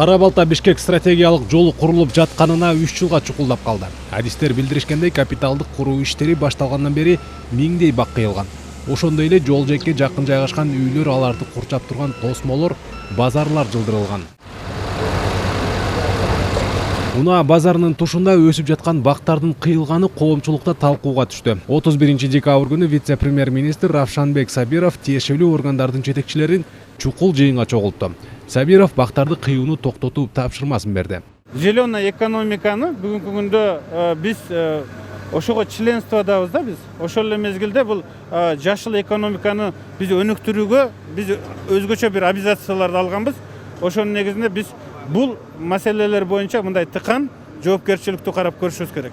Кара-Балта Бишкек стратегиялык жолу курулуп жатканына 3 жылга чукулдап калды. Адистер билдиришкендей, капиталдык куруу иштери башталгандан бери миңдей бак кыйылган. Ошондой эле жол жекке жакын жайгашкан үйлөр, аларды курчап турган тосмолор, базарлар жылдырылган. Унаа базарынын тушунда өсүп жаткан бактардын кыйылганы коомчулукта талкууга түштү. 31-декабрь күнү вице-премьер-министр Равшанбек Сабиров тиешелүү органдардын жетекчилерин чукул жыйынга чогултту. Сабиров бактарды кыюуну токтотуп тапшырмасын берди. Зеленый экономиканы бүгүнкү күндө биз ошого членстводабыз да, биз ошол эле мезгилде бул жашыл экономиканы биз өнүктүрүүгө биз өзгөчө бир обязацияларды алганбыз. Ошонун негизинде биз бул маселелер боюнча мындай тыкан жоопкерчиликтүү карап көрүшүбүз керек.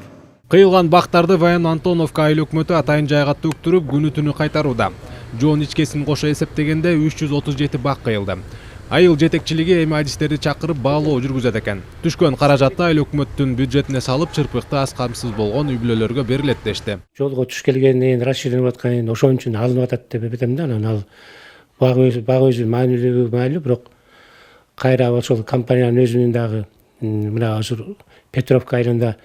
Кыйылган бактарды Военно-Антоновка айыл өкмөтү атайын жайга төктүрүп, күнү түнү кайтарууда. Жоон ичкесин кошо эсептегенде 337 бак кыйылды. Айыл жетекчилиги эми адистерди чакырып баалоо жүргүзөт экен. Түшкөн каражатты айыл өкмөттүн бюджетине салып, чырпыкта аз камсыз болгон үй бүлөлөргө берилет дешти. Жолго түш келгенден расширенип аткан, ошон үчүн алынып атат деп айтам да. Анан ал баг өзү маанилүү, бирок кайра ошол компаниянын өзүнүн дагы мына азыр Петровка айылында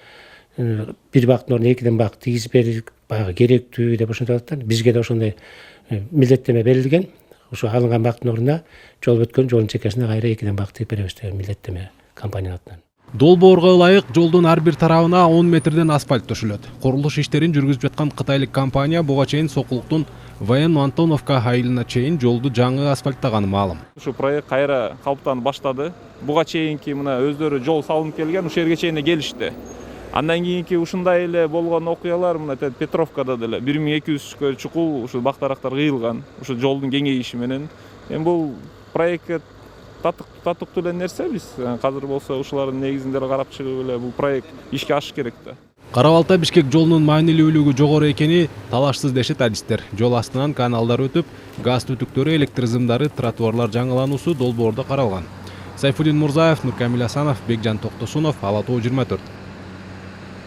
бир бактын ордуна экиден бак тийгизип берип, баягы керектүү деп ошентип атат. Бизге да ошондой милдеттеме берилген. Ошо алынган бактын ордуна жол өткөн жолдун чекесине кайра экиден бак тигип беребиз деген милдеттеме компаниянын атынан. Долбоорго ылайык жолдун ар бир тарабына 10 метрден асфальт төшөлөт. Курулуш иштерин жүргүзүп жаткан кытайлык компания буга чейин Сокулуктун Военно-Антоновка айылына чейин жолду жаңы асфальттаганы маалым. Ушу проект кайра калыптанып баштады. Буга чейинки мына өздөрү жол салынып келген, ушул жерге чейин келишти. Андан кийинки ушундай эле болгон окуялар мына Петровкада деле 1200 чукул ушу бактарактар кыйылган. Ушу жолдун кеңейиши менен. Эми бул проектке татыктуу эле нерсе, биз азыр болсо ушулардын негизинде карап чыгып эле бул проект ишке ашыш керек да. Кара-Балта Бишкек жолунун маанилүүлүгү жогору экени талашсыз дешет адистер. Жол астынан каналдар өтүп, газ түтүктөрү, электр сымдары, тротуарлар жаңылануусу долбоордо каралган. Сайфуддин Мурзаев, Нуркамил Асанов, Бекжан Токтосунов, Ала Тоо 24.